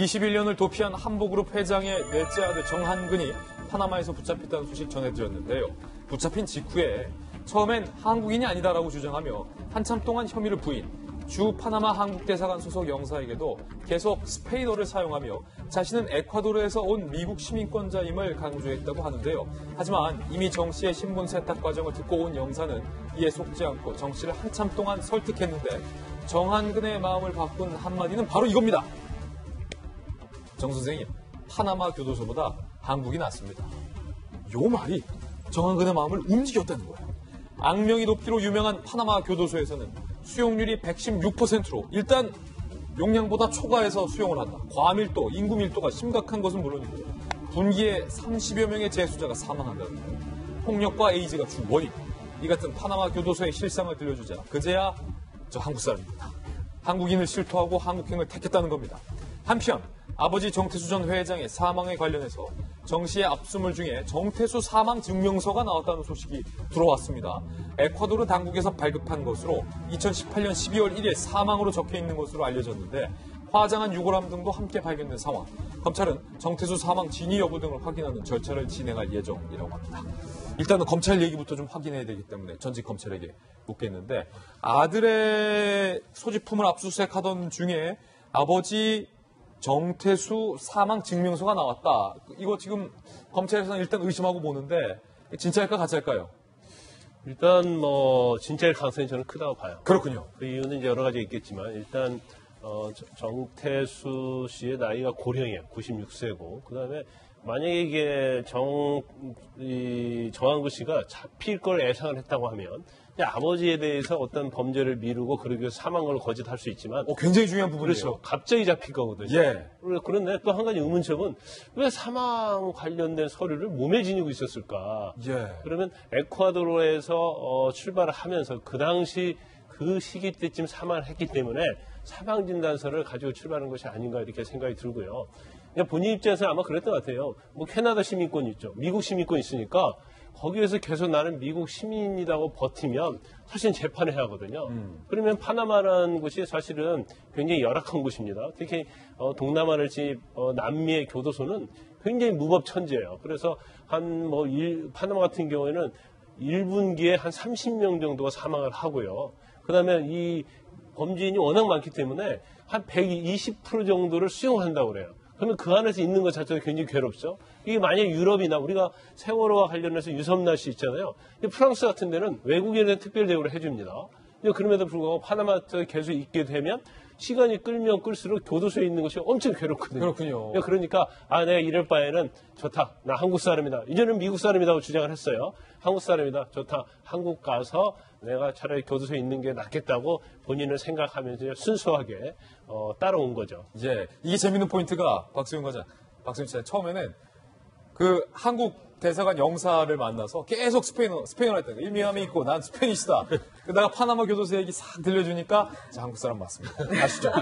21년을 도피한 한보그룹 회장의 넷째 아들 정한근이 파나마에서 붙잡혔다는 소식 전해드렸는데요. 붙잡힌 직후에 처음엔 한국인이 아니다라고 주장하며 한참 동안 혐의를 부인, 주 파나마 한국대사관 소속 영사에게도 계속 스페인어를 사용하며 자신은 에콰도르에서 온 미국 시민권자임을 강조했다고 하는데요. 하지만 이미 정 씨의 신분 세탁 과정을 듣고 온 영사는 이에 속지 않고 정 씨를 한참 동안 설득했는데 정한근의 마음을 바꾼 한마디는 바로 이겁니다. 정 선생님, 파나마 교도소보다 한국이 낫습니다. 요 말이 정한근의 마음을 움직였다는 거예요. 악명이 높기로 유명한 파나마 교도소에서는 수용률이 116%로 일단 용량보다 초과해서 수용을 한다. 과밀도, 인구 밀도가 심각한 것은 물론이고 분기에 30여 명의 재수자가 사망한다는 거예요. 폭력과 에이즈가 주 원인. 이 같은 파나마 교도소의 실상을 들려주자 그제야 저 한국 사람입니다. 한국인을 실토하고 한국행을 택했다는 겁니다. 한편 아버지 정태수 전 회장의 사망에 관련해서 정 씨의 압수물 중에 정태수 사망 증명서가 나왔다는 소식이 들어왔습니다. 에콰도르 당국에서 발급한 것으로 2018년 12월 1일 사망으로 적혀있는 것으로 알려졌는데 화장한 유골함 등도 함께 발견된 상황. 검찰은 정태수 사망 진위 여부 등을 확인하는 절차를 진행할 예정이라고 합니다. 일단은 검찰 얘기부터 좀 확인해야 되기 때문에 전직 검찰에게 묻겠는데 아들의 소지품을 압수수색하던 중에 아버지 정태수 사망 증명서가 나왔다. 이거 지금 검찰에서는 일단 의심하고 보는데 진짜일까 가짜일까요? 일단 진짜일 가능성이 저는 크다고 봐요. 그렇군요. 그 이유는 이제 여러 가지 있겠지만 일단 정태수 씨의 나이가 고령이에요. 96세고 그다음에 만약에 이게 정한근 씨가 잡힐 걸 예상을 했다고 하면 아버지에 대해서 어떤 범죄를 미루고 그러기 위해서 사망을 거짓할 수 있지만 굉장히 중요한 부분이에요. 그렇죠. 갑자기 잡힐 거거든요. 예. 그런데 또 한 가지 의문점은 왜 사망 관련된 서류를 몸에 지니고 있었을까? 예. 그러면 에콰도르에서 출발을 하면서 그 당시 그 시기 때쯤 사망을 했기 때문에 사망 진단서를 가지고 출발한 것이 아닌가 이렇게 생각이 들고요. 그러니까 본인 입장에서 아마 그랬던 것 같아요. 캐나다 시민권 있죠. 미국 시민권 있으니까 거기에서 계속 나는 미국 시민이라고 버티면 사실 재판을 해야 하거든요. 그러면 파나마라는 곳이 사실은 굉장히 열악한 곳입니다. 특히 동남아랄지 남미의 교도소는 굉장히 무법천지예요. 그래서 파나마 같은 경우에는 1분기에 한 30명 정도가 사망을 하고요. 그다음에 이 범죄인이 워낙 많기 때문에 한 120% 정도를 수용한다고 그래요. 그러면 그 안에서 있는 것 자체가 굉장히 괴롭죠. 이게 만약에 유럽이나 우리가 세월호와 관련해서 유섬날 수 있잖아요. 프랑스 같은 데는 외국인에 특별 대우를 해줍니다. 그럼에도 불구하고 파나마에 계속 있게 되면 시간이 끌면 끌수록 교도소에 있는 것이 엄청 괴롭거든요. 그렇군요. 그러니까 내가 이럴 바에는 좋다. 나 한국 사람이다. 이제는 미국 사람이라고 주장을 했어요. 한국 사람이다. 좋다. 한국 가서 내가 차라리 교도소에 있는 게 낫겠다고 본인을 생각하면서 순수하게 따라온 거죠. 예, 이게 재밌는 포인트가 박수영 씨 처음에는 그 한국 대사관 영사를 만나서 계속 스페인어 했다는 거예요. 일미함이 있고 난 스페니시다. 그러다가 파나마 교도소 얘기 싹 들려주니까 한국 사람 맞습니다. 아시죠?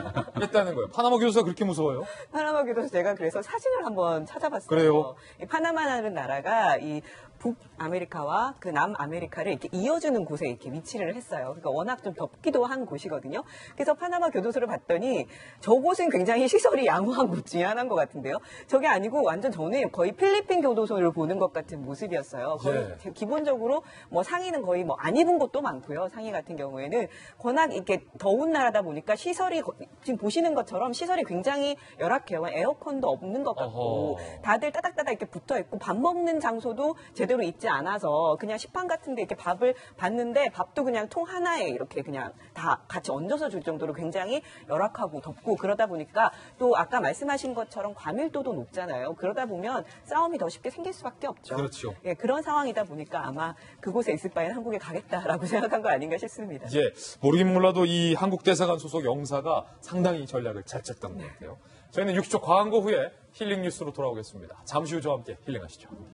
했다는 거예요. 파나마 교도소가 그렇게 무서워요? 파나마 교도소 제가 그래서 사진을 한번 찾아봤어요. 그래요? 이 파나마라는 나라가 이 북아메리카와 그 남아메리카를 이렇게 이어주는 곳에 이렇게 위치를 했어요. 그러니까 워낙 좀 덥기도 한 곳이거든요. 그래서 파나마 교도소를 봤더니 저곳은 굉장히 시설이 양호한 곳 중에 하나인 것 같은데요. 저게 아니고 완전 저는 거의 필리핀 교도소를 보는 것 같은 모습이었어요. 거의 기본적으로 상의는 거의 안 입은 곳도 많고요. 상의 같은 경우에는 워낙 이렇게 더운 나라다 보니까 시설이 지금 보시는 것처럼 시설이 굉장히 열악해요. 에어컨도 없는 것 같고 다들 따닥따닥 이렇게 붙어 있고 밥 먹는 장소도 제대로 있지 않아서 그냥 식판 같은 데 이렇게 밥을 받는데 밥도 그냥 통 하나에 이렇게 그냥 다 같이 얹어서 줄 정도로 굉장히 열악하고 덥고 그러다 보니까 또 아까 말씀하신 것처럼 과밀도도 높잖아요. 그러다 보면 싸움이 더 쉽게 생길 수밖에 없죠. 그렇죠. 예, 그런 상황이다 보니까 아마 그곳에 있을 바에는 한국에 가겠다라고 생각한 거 아닌가 싶습니다. 예, 모르긴 몰라도 이 한국 대사관 소속 영사가 상당히 전략을 잘 짰던 것 같아요. 저희는 60초 광고 후에 힐링 뉴스로 돌아오겠습니다. 잠시 후 저와 함께 힐링하시죠.